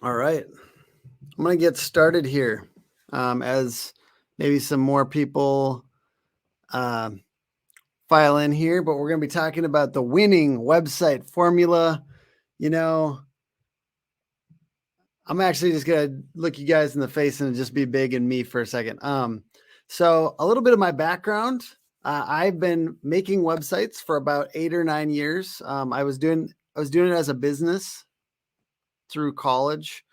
All right. I'm going to get started here as maybe some more people uh, file in here, but we're going to be talking about the winning website formula. You know, I'm actually just going to look you guys in the face and just be big and me for a second. So a little bit of my background. I've been making websites for about 8 or 9 years. I was doing it as a business through college,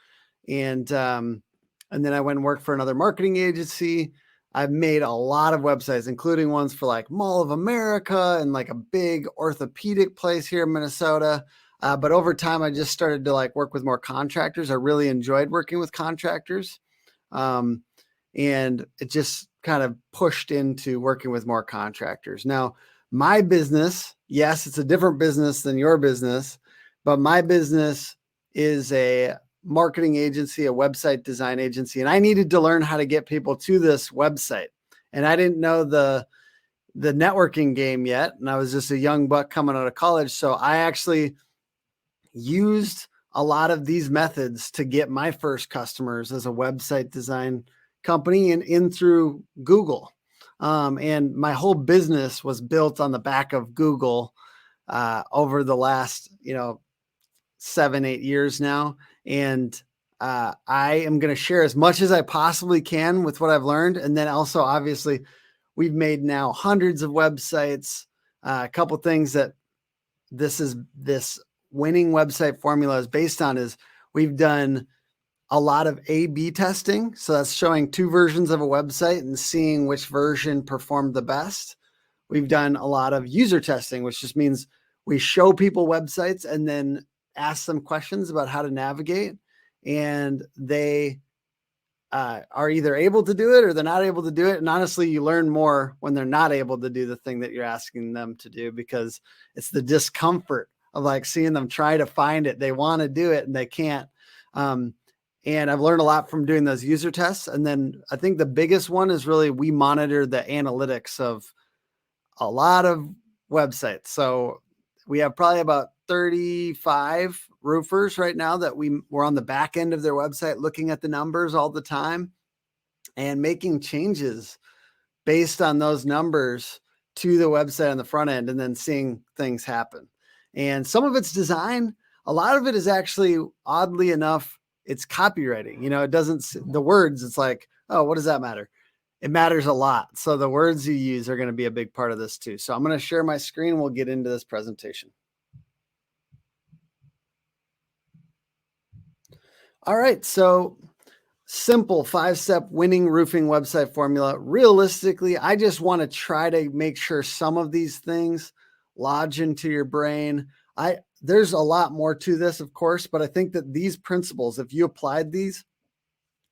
and then I went and worked for another marketing agency. I've made a lot of websites, including ones for like Mall of America and like a big orthopedic place here in Minnesota. But over time, I just started to like work with more contractors. I really enjoyed working with contractors. Um, and it just kind of pushed into working with more contractors. Now, my business, yes, it's a different business than your business, but my business is a marketing agency, a website design agency, and I needed to learn how to get people to this website. And I didn't know the networking game yet, and I was just a young buck coming out of college, so I actually used a lot of these methods to get my first customers as a website design company and in through Google. And my whole business was built on the back of Google over the last, 7, 8 years now. And I am going to share as much as I possibly can with what I've learned. And then also, obviously, we've made now hundreds of websites. A couple things that this winning website formula is based on is we've done a lot of A/B testing. So that's showing two versions of a website and seeing which version performed the best. We've done a lot of user testing, which just means we show people websites and then ask them questions about how to navigate. And they are either able to do it or they're not able to do it. And honestly, you learn more when they're not able to do the thing that you're asking them to do, because it's the discomfort of like seeing them try to find it. They want to do it and they can't. And I've learned a lot from doing those user tests. And then I think the biggest one is really we monitor the analytics of a lot of websites. So we have probably about 35 roofers right now that we're on the back end of their website looking at the numbers all the time and making changes based on those numbers to the website on the front end and then seeing things happen. And some of it's design. A lot of it is actually, oddly enough, it's copywriting. It doesn't, the words, it's like, oh, what does that matter? It matters a lot. So the words you use are going to be a big part of this too. So I'm going to share my screen. We'll get into this presentation. All right. So simple 5-step winning roofing website formula. Realistically, I just want to try to make sure some of these things lodge into your brain. There's a lot more to this, of course, but I think that these principles, if you applied these,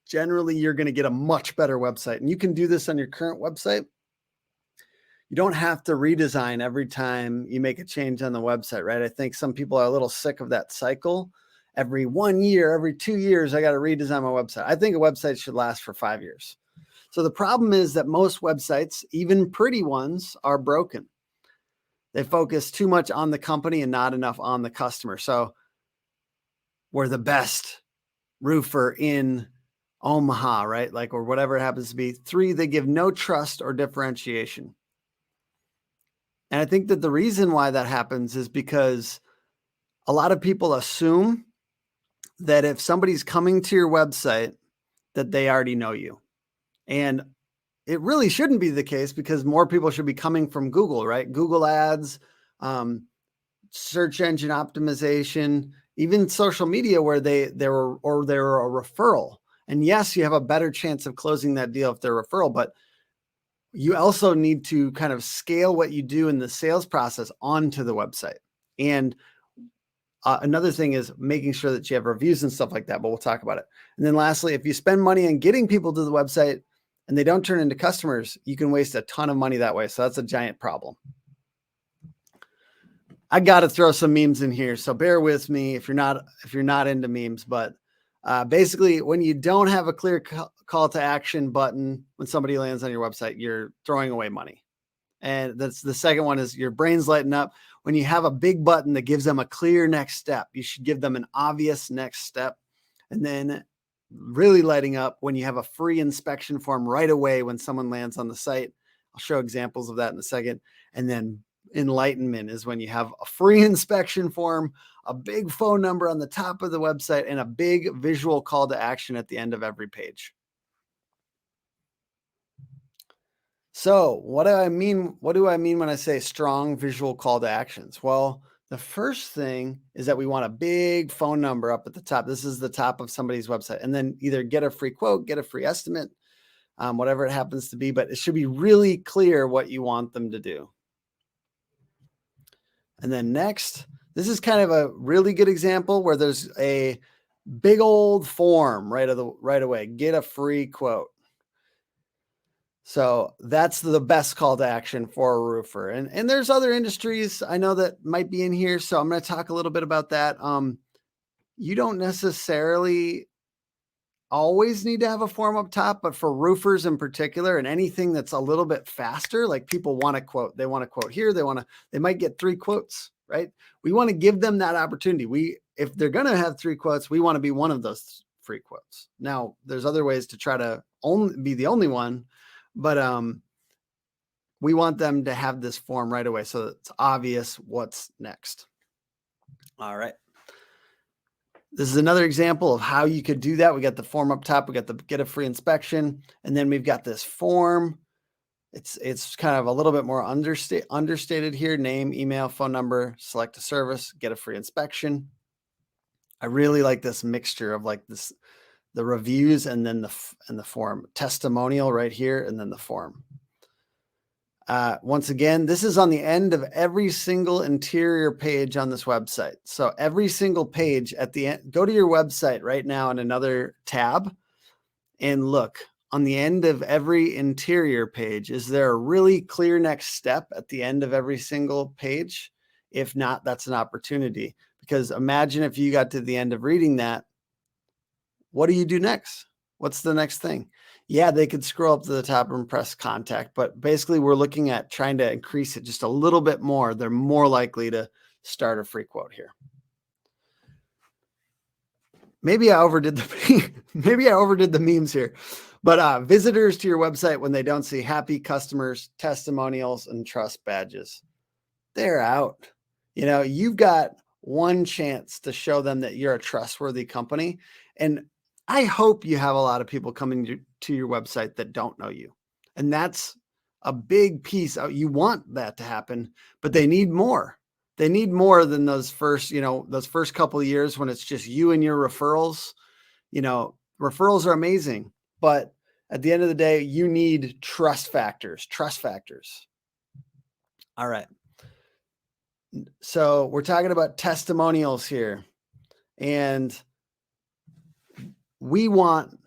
generally you're going to get a much better website. And you can do this on your current website. You don't have to redesign every time you make a change on the website, right? I think some people are a little sick of that cycle. Every 1 year, every 2 years, I got to redesign my website. I think a website should last for 5 years. So the problem is that most websites, even pretty ones, are broken. They focus too much on the company and not enough on the customer. So we're the best roofer in Omaha, right? Like, or whatever it happens to be. 3, they give no trust or differentiation. And I think that the reason why that happens is because a lot of people assume that if somebody's coming to your website, that they already know you. And it really shouldn't be the case, because more people should be coming from Google, right? Google ads, search engine optimization, even social media where they're a referral. And yes, you have a better chance of closing that deal if they're a referral, but you also need to kind of scale what you do in the sales process onto the website. And another thing is making sure that you have reviews and stuff like that, but we'll talk about it. And then lastly, if you spend money on getting people to the website and they don't turn into customers, you can waste a ton of money that way. So that's a giant problem. I got to throw some memes in here, so bear with me if you're not into memes. But basically, when you don't have a clear call to action button when somebody lands on your website, you're throwing away money. And that's the second one, is your brain's lighting up. When you have a big button that gives them a clear next step, you should give them an obvious next step. And then really lighting up when you have a free inspection form right away when someone lands on the site. I'll show examples of that in a second. And then enlightenment is when you have a free inspection form, a big phone number on the top of the website, and a big visual call to action at the end of every page. So what do I mean? What do I mean when I say strong visual call to actions? Well, the first thing is that we want a big phone number up at the top. This is the top of somebody's website. And then either get a free quote, get a free estimate, whatever it happens to be, but it should be really clear what you want them to do. And then next, this is kind of a really good example where there's a big old form right away. Get a free quote. So that's the best call to action for a roofer. And there's other industries I know that might be in here. So I'm going to talk a little bit about that. You don't necessarily always need to have a form up top, but for roofers in particular, and anything that's a little bit faster, like people want to quote, they want to quote here. They might get 3 quotes, right? We want to give them that opportunity. If they're going to have 3 quotes, we want to be one of those free quotes. Now there's other ways to try to be the only one, but we want them to have this form right away so that it's obvious what's next. All right. This is another example of how you could do that. We got the form up top. We got the get a free inspection. And then we've got this form. It's kind of a little bit more understated here. Name, email, phone number, select a service, get a free inspection. I really like this mixture of like the reviews and then the form. Testimonial right here and then the form. Once again, this is on the end of every single interior page on this website. So every single page at the end, go to your website right now in another tab and look on the end of every interior page. Is there a really clear next step at the end of every single page? If not, that's an opportunity, because imagine if you got to the end of reading that, what do you do next? What's the next thing? Yeah, they could scroll up to the top and press contact, but basically we're looking at trying to increase it just a little bit more. They're more likely to start a free quote here. Maybe I overdid the memes here, but visitors to your website, when they don't see happy customers, testimonials, and trust badges, they're out. You've got one chance to show them that you're a trustworthy company. And I hope you have a lot of people coming to your website that don't know you. And that's a big piece. You want that to happen, but they need more. They need more than those first couple of years when it's just you and your referrals. Referrals are amazing, but at the end of the day, you need trust factors. All right. So we're talking about testimonials here, and we want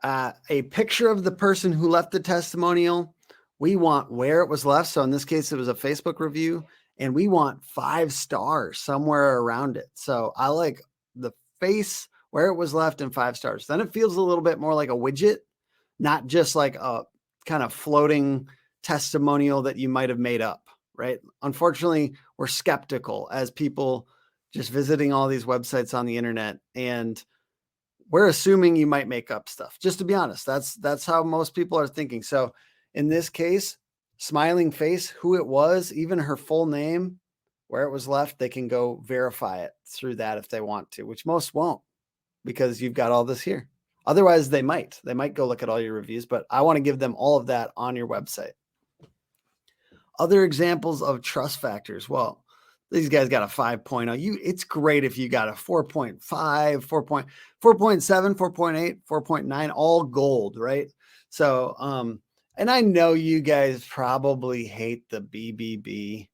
a picture of the person who left the testimonial. We want where it was left. So in this case, it was a Facebook review, and we want 5 stars somewhere around it. So I like the face, where it was left, and 5 stars. Then it feels a little bit more like a widget, not just like a kind of floating testimonial that you might have made up, right? Unfortunately, we're skeptical as people just visiting all these websites on the internet, and we're assuming you might make up stuff. Just to be honest, that's how most people are thinking. So in this case, smiling face, who it was, even her full name, where it was left, they can go verify it through that if they want to, which most won't, because you've got all this here. Otherwise, they might go look at all your reviews, but I want to give them all of that on your website. Other examples of trust factors. Well, these guys got a 5.0. It's great if you got a 4.5, 4.7, 4.8, 4.9, all gold, right? So, and I know you guys probably hate the BBB.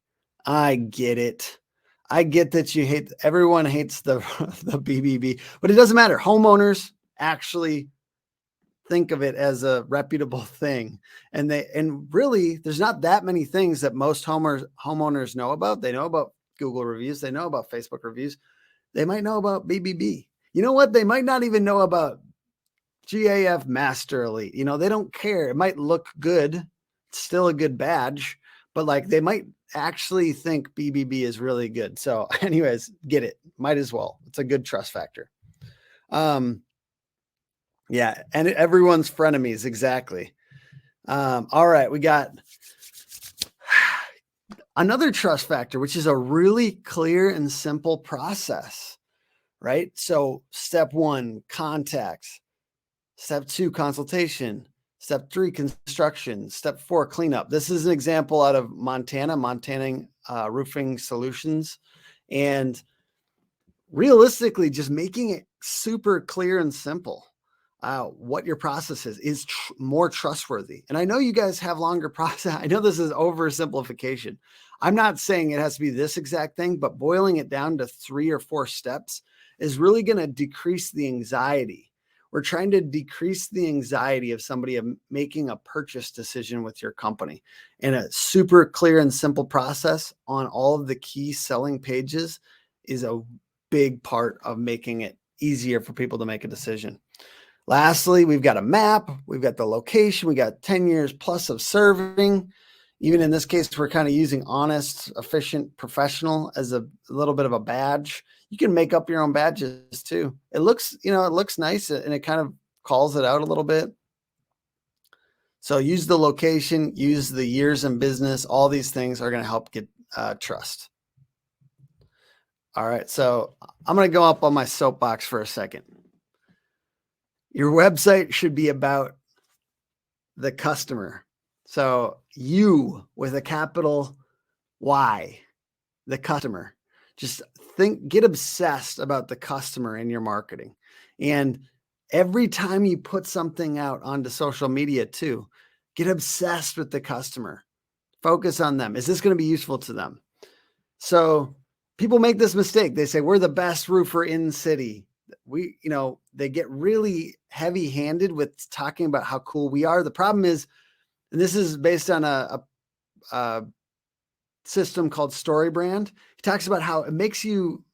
I get it. I get that everyone hates the BBB, but it doesn't matter. Homeowners actually think of it as a reputable thing. And really, there's not that many things that most homeowners know about. They know about Google reviews. They know about Facebook reviews. They might know about BBB. You know what? They might not even know about GAF Master Elite. They don't care. It might look good. It's still a good badge, but like they might actually think BBB is really good. So anyways, get it. Might as well. It's a good trust factor. Yeah, and everyone's frenemies, exactly. All right, we got another trust factor, which is a really clear and simple process, right? So, step one, contacts. Step two, consultation. Step three, construction. Step four, cleanup. This is an example out of Montana Roofing Solutions. And realistically, just making it super clear and simple. What your process is more trustworthy. And I know you guys have longer process. I know this is oversimplification. I'm not saying it has to be this exact thing, but boiling it down to 3 or 4 steps is really going to decrease the anxiety. We're trying to decrease the anxiety of somebody making a purchase decision with your company. And a super clear and simple process on all of the key selling pages is a big part of making it easier for people to make a decision. Lastly, we've got a map, we've got the location, we got 10 years plus of serving. Even in this case, we're kind of using honest, efficient, professional as a little bit of a badge. You can make up your own badges too. It looks nice and it kind of calls it out a little bit. So use the location, use the years in business. All these things are going to help get trust. All right, so I'm going to go up on my soapbox for a second. Your website should be about the customer. So you with a capital Y, the customer. Just get obsessed about the customer in your marketing. And every time you put something out onto social media too, get obsessed with the customer. Focus on them. Is this going to be useful to them? So people make this mistake. They say, we're the best roofer in city. They get really heavy handed with talking about how cool we are. The problem is, and this is based on a system called StoryBrand. He talks about how it makes you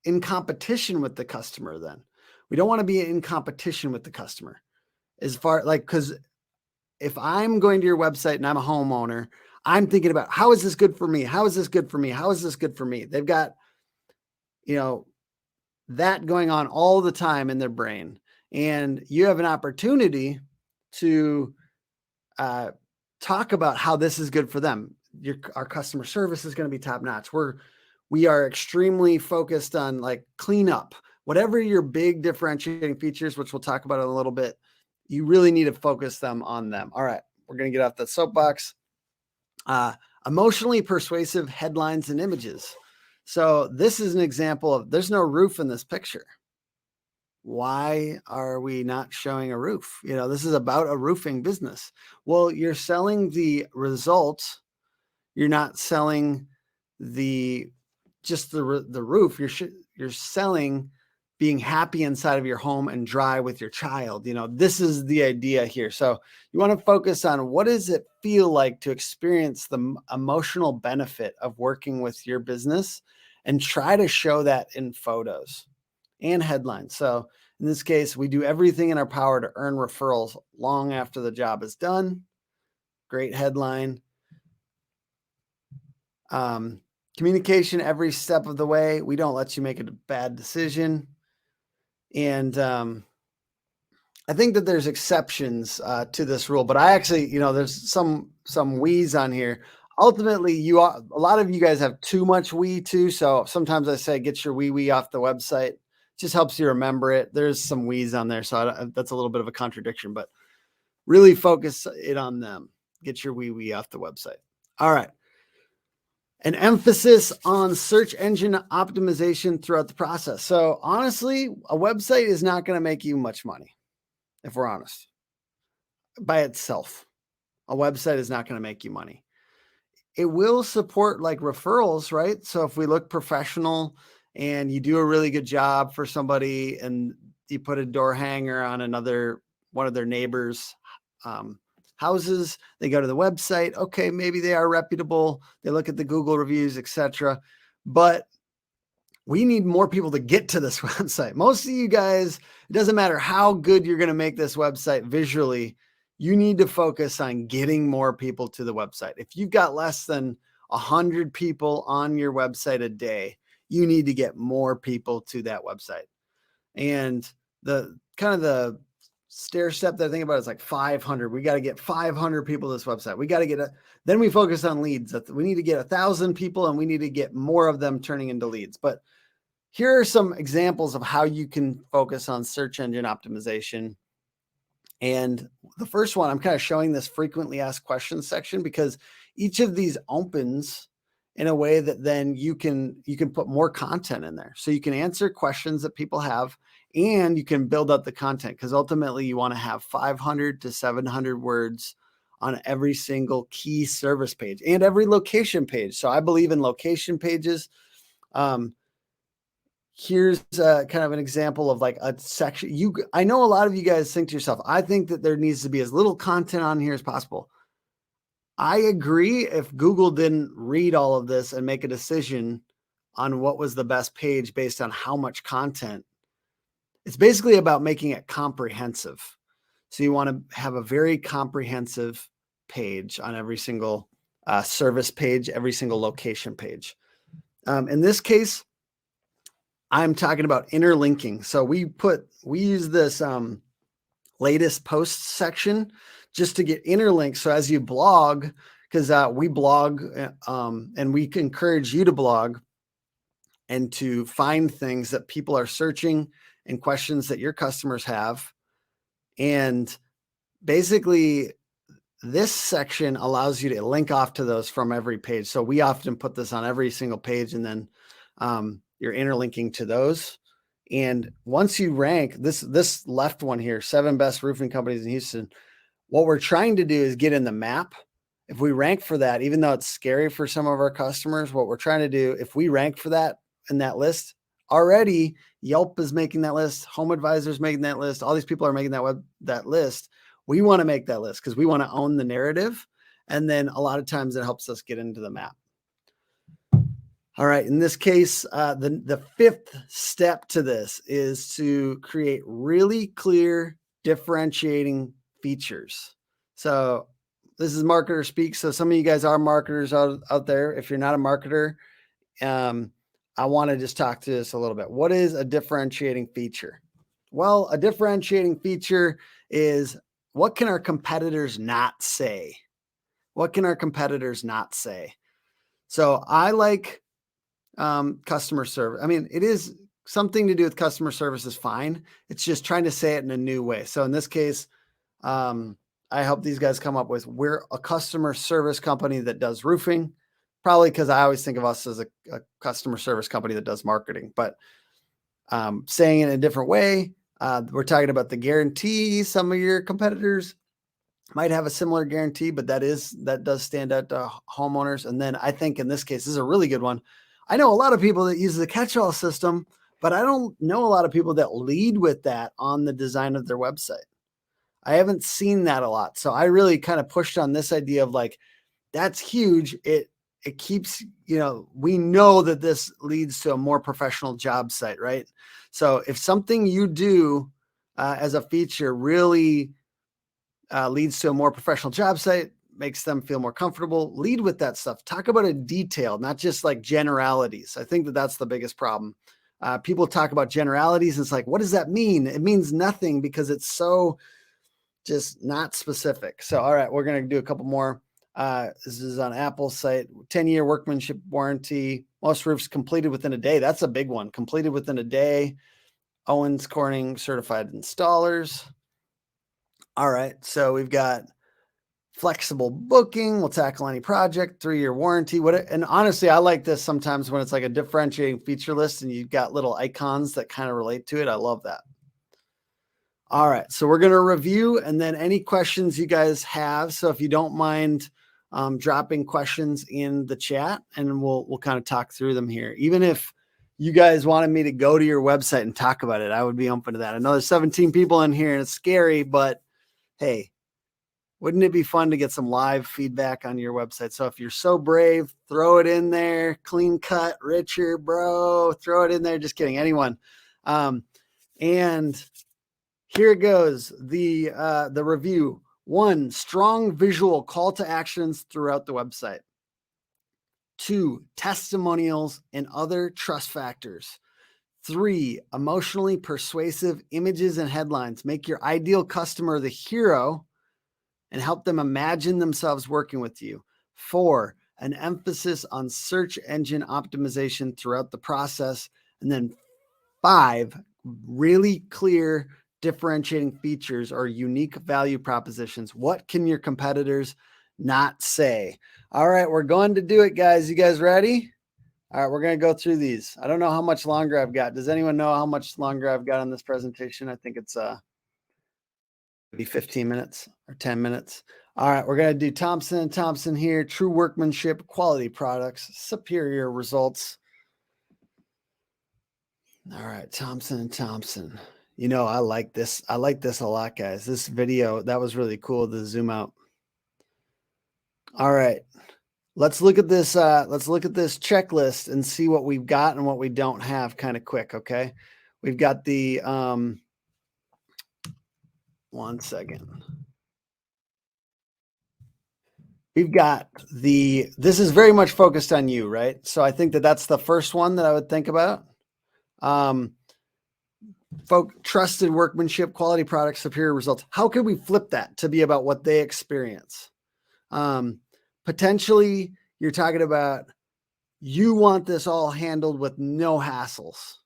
in competition with the customer. Then we don't want to be in competition with the customer because if I'm going to your website and I'm a homeowner, I'm thinking about how is this good for me? How is this good for me? How is this good for me? They've got, that going on all the time in their brain. And you have an opportunity to talk about how this is good for them. Our customer service is going to be top notch. We are extremely focused on like cleanup, whatever your big differentiating features, which we'll talk about in a little bit. You really need to focus them on them. All right, we're going to get off the soapbox. Emotionally persuasive headlines and images. So this is an example of there's no roof in this picture. Why are we not showing a roof? This is about a roofing business. Well, you're selling the results. You're not selling just the roof. You're selling being happy inside of your home and dry with your child. This is the idea here. So you want to focus on what does it feel like to experience the emotional benefit of working with your business and try to show that in photos and headlines. So in this case, we do everything in our power to earn referrals long after the job is done. Great headline. Communication every step of the way. We don't let you make a bad decision. And I think that there's exceptions to this rule, but I actually, there's some we's on here. Ultimately, a lot of you guys have too much we too. So sometimes I say, get your we off the website. Just helps you remember it. There's some we's on there. So that's a little bit of a contradiction, but really focus it on them. Get your we off the website. All right. An emphasis on search engine optimization throughout the process. So honestly, a website is not going to make you much money, if we're honest. By itself, a website is not going to make you money. It will support like referrals, right? So if we look professional and you do a really good job for somebody and you put a door hanger on one of their neighbors' houses, they go to the website. Okay, maybe they are reputable. They look at the Google reviews, etc. But we need more people to get to this website. Most of you guys, it doesn't matter how good you're going to make this website visually, you need to focus on getting more people to the website. If you've got less than 100 people on your website a day, you need to get more people to that website. And the stair step that I think about is like 500. We got to get 500 people to this website. We got to get then we focus on leads. We need to get 1,000 people and we need to get more of them turning into leads. But here are some examples of how you can focus on search engine optimization. And the first one, I'm kind of showing this frequently asked questions section because each of these opens in a way that then you can put more content in there. So you can answer questions that people have and you can build up the content because ultimately you want to have 500 to 700 words on every single key service page and every location page. So I believe in location pages. Here's kind of an example of like a section. I know a lot of you guys think to yourself, I think that there needs to be as little content on here as possible. I agree if Google didn't read all of this and make a decision on what was the best page based on how much content. It's basically about making it comprehensive. So you want to have a very comprehensive page on every single service page, every single location page. In this case, I'm talking about interlinking. So we use this latest posts section just to get interlinks. So as you blog, because we blog and we encourage you to blog and to find things that people are searching and questions that your customers have. And basically, this section allows you to link off to those from every page. So we often put this on every single page and then you're interlinking to those. And once you rank this left one here, 7 best roofing companies in Houston, what we're trying to do is get in the map. If we rank for that, even though it's scary for some of our customers, what we're trying to do, if we rank for that in that list, already Yelp is making that list, Home Advisor is making that list, all these people are making that list. We want to make that list because we want to own the narrative. And then a lot of times it helps us get into the map. All right. In this case, the fifth step to this is to create really clear differentiating features. So this is marketer speak. So some of you guys are marketers out there. If you're not a marketer, I want to just talk to this a little bit. What is a differentiating feature? Well, a differentiating feature is what can our competitors not say? What can our competitors not say? So I like customer service. I mean, it is something to do with customer service is fine. It's just trying to say it in a new way. So in this case, I help these guys come up with, we're a customer service company that does roofing, probably because I always think of us as a customer service company that does marketing, but saying it in a different way. We're talking about the guarantee. Some of your competitors might have a similar guarantee, but that does stand out to homeowners. And then I think in this case, this is a really good one. I know a lot of people that use the catch-all system, but I don't know a lot of people that lead with that on the design of their website. I haven't seen that a lot. So I really kind of pushed on this idea of like, that's huge. It keeps, we know that this leads to a more professional job site, right? So if something you do as a feature really leads to a more professional job site, makes them feel more comfortable, lead with that stuff. Talk about it detailed, not just like generalities. I think that that's the biggest problem. People talk about generalities. And it's like, what does that mean? It means nothing because it's so just not specific. So, all right, we're going to do a couple more. This is on Apple's site, 10-year workmanship warranty. Most roofs completed within a day. That's a big one. Completed within a day. Owens Corning certified installers. All right. So we've got flexible booking. We'll tackle any project, 3-year warranty. And honestly, I like this sometimes when it's like a differentiating feature list and you've got little icons that kind of relate to it. I love that. All right. So we're going to review and then any questions you guys have. So if you don't mind dropping questions in the chat and we'll kind of talk through them here. Even if you guys wanted me to go to your website and talk about it, I would be open to that. I know there's 17 people in here and it's scary, but hey, wouldn't it be fun to get some live feedback on your website? So if you're so brave, throw it in there. Clean cut, Richard, bro, throw it in there. Just kidding, anyone. And here it goes. The review. 1, strong visual call to actions throughout the website. 2, testimonials and other trust factors. 3, emotionally persuasive images and headlines. Make your ideal customer the hero and help them imagine themselves working with you. 4, an emphasis on search engine optimization throughout the process. And then 5, really clear differentiating features or unique value propositions. What can your competitors not say? All right, we're going to do it, guys. You guys ready? All right, we're going to go through these. I don't know how much longer I've got. Does anyone know how much longer I've got on this presentation? I think it's maybe 15 minutes or 10 minutes. All right, we're going to do Thompson & Thompson here. True workmanship, quality products, superior results. All right, Thompson & Thompson. You know, I like this. I like this a lot, guys. This video, that was really cool, the zoom out. All right. Let's look at this checklist and see what we've got and what we don't have kind of quick, okay? We've got the 1 second. We've got this is very much focused on you, right? So I think that's the first one that I would think about. Trusted workmanship, quality products, superior results. How could we flip that to be about what they experience? Potentially, you're talking about you want this all handled with no hassles.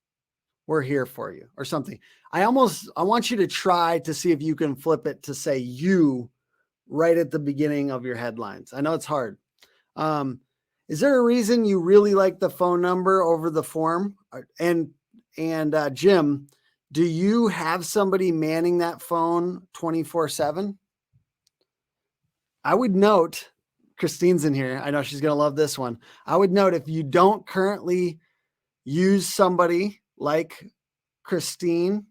We're here for you, or something. I want you to try to see if you can flip it to say you right at the beginning of your headlines. I know it's hard. Is there a reason you really like the phone number over the form? And Jim, do you have somebody manning that phone 24/7? I would note, Christine's in here. I know she's going to love this one. I would note if you don't currently use somebody like Christine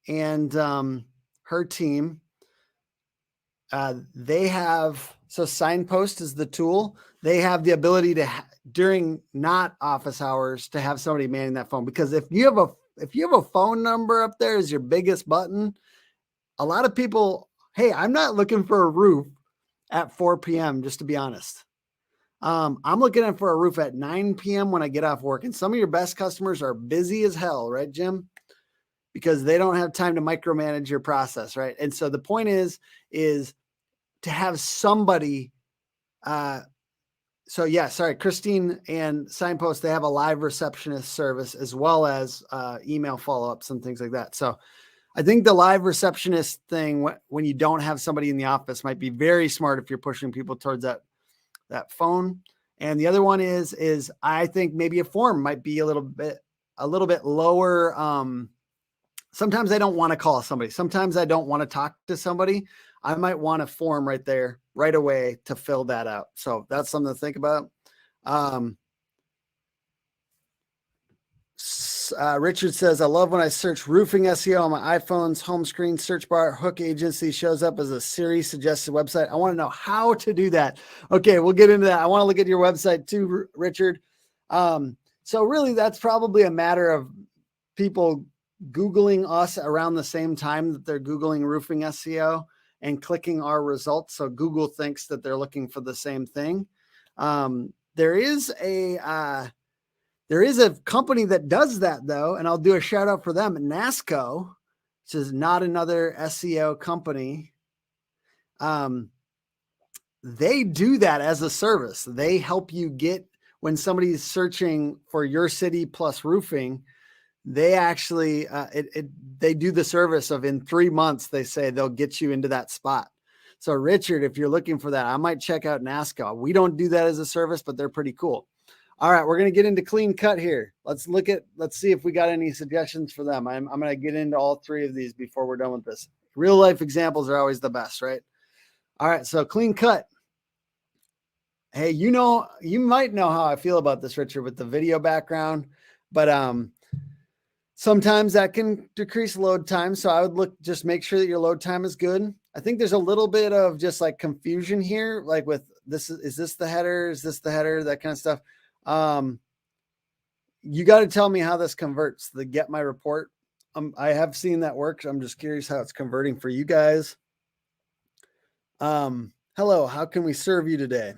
and her team, they have, so Signpost is the tool. They have the ability to, during not office hours, to have somebody manning that phone. Because if you have a phone number up there as your biggest button, a lot of people, hey, I'm not looking for a roof at 4 p.m., just to be honest. I'm looking for a roof at 9 p.m. when I get off work. And some of your best customers are busy as hell, right, Jim? Because they don't have time to micromanage your process, right? And so the point is to have somebody, Christine and Signpost, they have a live receptionist service as well as email follow-ups and things like that. So I think the live receptionist thing, when you don't have somebody in the office, might be very smart if you're pushing people towards that phone. And the other one is I think maybe a form might be a little bit lower. Sometimes I don't want to call somebody. Sometimes I don't want to talk to somebody. I might want a form right there, right away to fill that out. So that's something to think about. Richard says, I love when I search roofing SEO on my iPhone's home screen search bar. Hook Agency shows up as a Siri suggested website. I want to know how to do that. Okay, we'll get into that. I want to look at your website too, Richard. So really, that's probably a matter of people Googling us around the same time that they're Googling roofing SEO and clicking our results. So Google thinks that they're looking for the same thing. There is a company that does that though, and I'll do a shout out for them. NASCO, which is not another SEO company. They do that as a service. They help you get, when somebody's searching for your city plus roofing, they actually, they do the service of in 3 months, they say they'll get you into that spot. So Richard, if you're looking for that, I might check out NASCO. We don't do that as a service, but they're pretty cool. All right, we're going to get into Clean Cut here. Let's see if we got any suggestions for them. I'm going to get into all 3 of these before we're done with this. Real life examples are always the best, right? All right, so Clean Cut. Hey, you might know how I feel about this, Richard, with the video background, but sometimes that can decrease load time. So I would just make sure that your load time is good. I think there's a little bit of just like confusion here, like with this, is this the header? Is this the header? That kind of stuff. You got to tell me how this converts, the get my report. I have seen that work. I'm just curious how it's converting for you guys. Hello, how can we serve you today?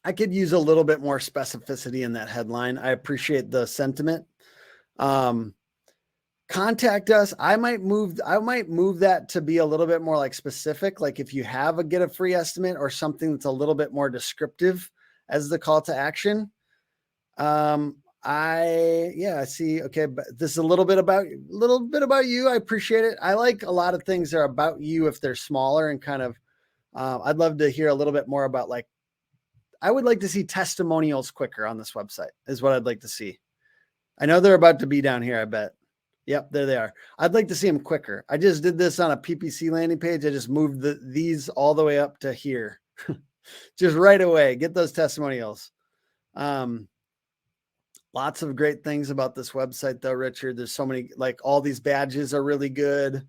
I could use a little bit more specificity in that headline. I appreciate the sentiment. Contact us. I might move that to be a little bit more like specific. Like if you have a get a free estimate or something that's a little bit more descriptive as the call to action. I see. Okay. But this is a little bit about you. I appreciate it. I like a lot of things that are about you if they're smaller and kind of, I'd love to hear a little bit more about like, I would like to see testimonials quicker on this website is what I'd like to see. I know they're about to be down here. I bet. Yep, there they are. I'd like to see them quicker. I just did this on a PPC landing page. I just moved these all the way up to here. Just right away. Get those testimonials. Lots of great things about this website though, Richard. There's so many, like all these badges are really good.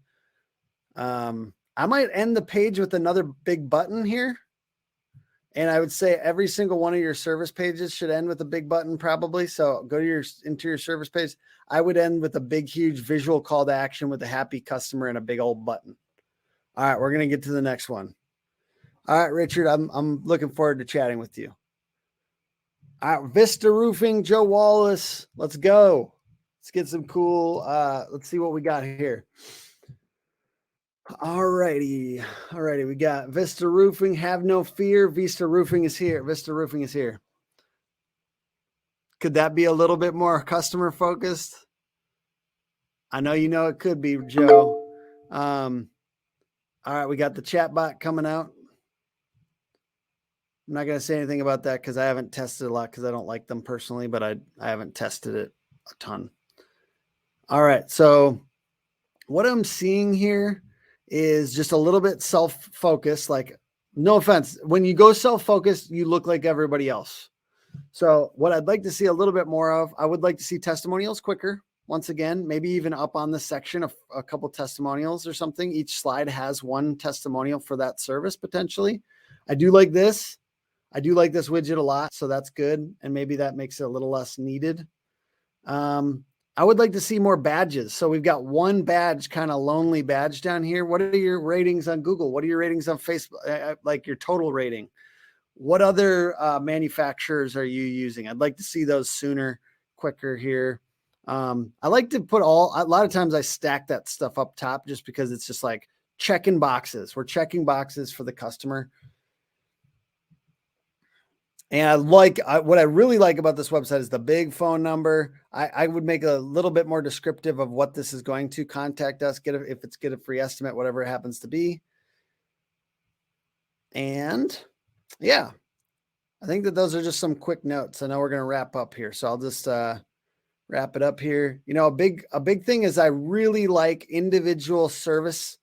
I might end the page with another big button here. And I would say every single one of your service pages should end with a big button probably. So go to into your service page. I would end with a big, huge visual call to action with a happy customer and a big old button. All right, we're going to get to the next one. All right, Richard, I'm looking forward to chatting with you. All right, Vista Roofing, Joe Wallace. Let's go. Let's get some cool. Let's see what we got here. All righty. We got Vista Roofing. Have no fear. Vista Roofing is here. Could that be a little bit more customer focused? I know it could be, Joe. All right, we got the chat bot coming out. I'm not going to say anything about that because I haven't tested a lot because I don't like them personally, but I haven't tested it a ton. All right, so what I'm seeing here is just a little bit self-focused. Like, no offense, when you go self-focused, you look like everybody else. So what I'd like to see a little bit more of, I would like to see testimonials quicker. Once again, maybe even up on the section of a couple testimonials or something. Each slide has one testimonial for that service potentially. I do like this. Widget a lot, so that's good. And maybe that makes it a little less needed. I would like to see more badges. So we've got one badge, kind of lonely badge down here. What are your ratings on Google? What are your ratings on Facebook? Like your total rating. What other manufacturers are you using? I'd like to see those sooner, quicker here. I like to put a lot of times I stack that stuff up top just because it's just like checking boxes. We're checking boxes for the customer. And what I really like about this website is the big phone number. I would make a little bit more descriptive of what this is going to. Contact us, get a free estimate, whatever it happens to be. And yeah, I think that those are just some quick notes. I know we're going to wrap up here, so I'll just wrap it up here. A big thing is I really like individual service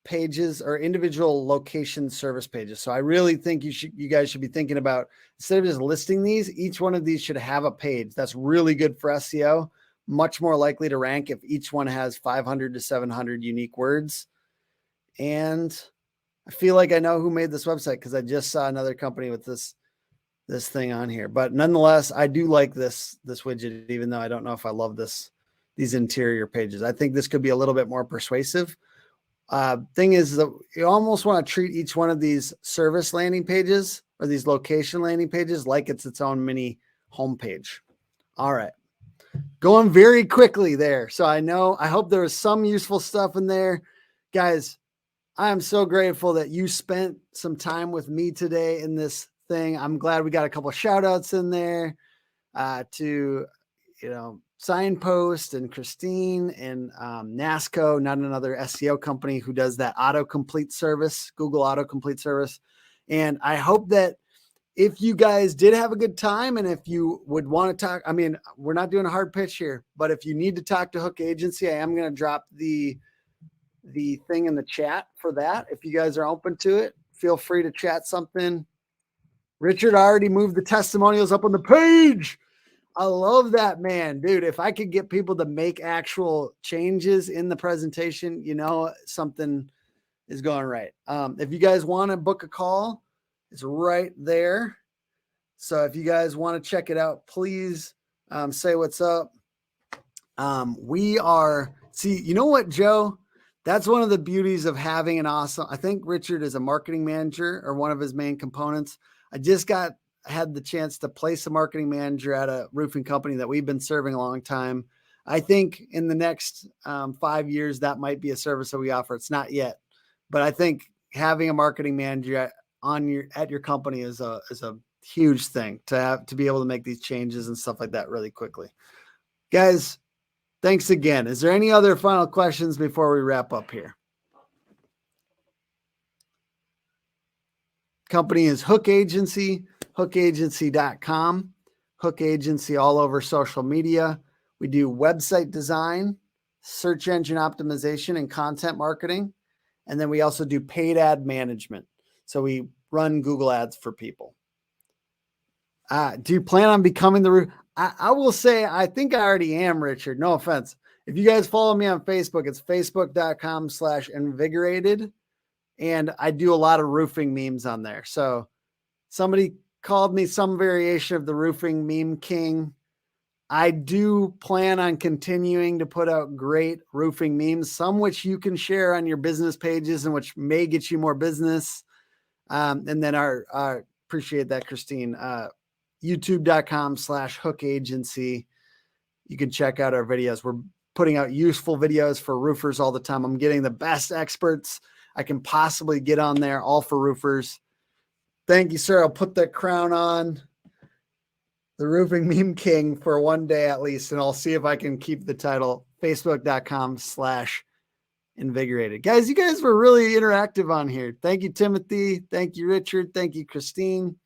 pages or individual location service pages. So I really think you guys should be thinking about, instead of just listing these, each one of these should have a page. That's really good for SEO. Much more likely to rank if each one has 500 to 700 unique words. And I feel like I know who made this website because I just saw another company with this thing on here. But nonetheless, I do like this widget, even though I don't know if I love these interior pages. I think this could be a little bit more persuasive. Thing is that you almost want to treat each one of these service landing pages or these location landing pages like it's its own mini homepage. All right. Going very quickly there. So I hope there was some useful stuff in there. Guys, I am so grateful that you spent some time with me today in this thing. I'm glad we got a couple of shout outs in there to, Signpost and Christine and NASCO, not another SEO company who does that autocomplete service, Google autocomplete service. And I hope that if you guys did have a good time and if you would want to talk, I mean, we're not doing a hard pitch here, but if you need to talk to Hook Agency, I am going to drop the thing in the chat for that. If you guys are open to it, feel free to chat something. Richard already moved the testimonials up on the page. I love that, man, dude. If I could get people to make actual changes in the presentation, something is going right. If you guys want to book a call, it's right there. So if you guys want to check it out, please say what's up. You know what, Joe? That's one of the beauties of having I think Richard is a marketing manager or one of his main components. I just got had the chance to place a marketing manager at a roofing company that we've been serving a long time. I think in the next 5 years, that might be a service that we offer. It's not yet, but I think having a marketing manager at your company is a huge thing to be able to make these changes and stuff like that really quickly. Guys, thanks again. Is there any other final questions before we wrap up here? Company is Hook Agency, hookagency.com. Hook Agency all over social media. We do website design, search engine optimization, and content marketing. And then we also do paid ad management. So we run Google ads for people. Do you plan on becoming the roof? I will say, I think I already am, Richard. No offense. If you guys follow me on Facebook, it's facebook.com/invigorated. And I do a lot of roofing memes on there. So somebody called me some variation of the roofing meme king. I do plan on continuing to put out great roofing memes, some which you can share on your business pages and which may get you more business. And then appreciate that, Christine. YouTube.com/Hook Agency. You can check out our videos. We're putting out useful videos for roofers all the time. I'm getting the best experts I can possibly get on there, all for roofers. Thank you, sir. I'll put that crown on, the roofing meme king, for one day at least, and I'll see if I can keep the title. Facebook.com/invigorated. Guys, you guys were really interactive on here. Thank you, Timothy. Thank you, Richard. Thank you, Christine.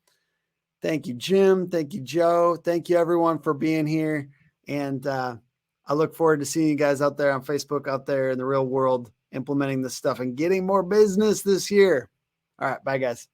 Thank you, Jim. Thank you, Joe. Thank you, everyone, for being here. And I look forward to seeing you guys out there on Facebook, out there in the real world, implementing this stuff and getting more business this year. All right. Bye, guys.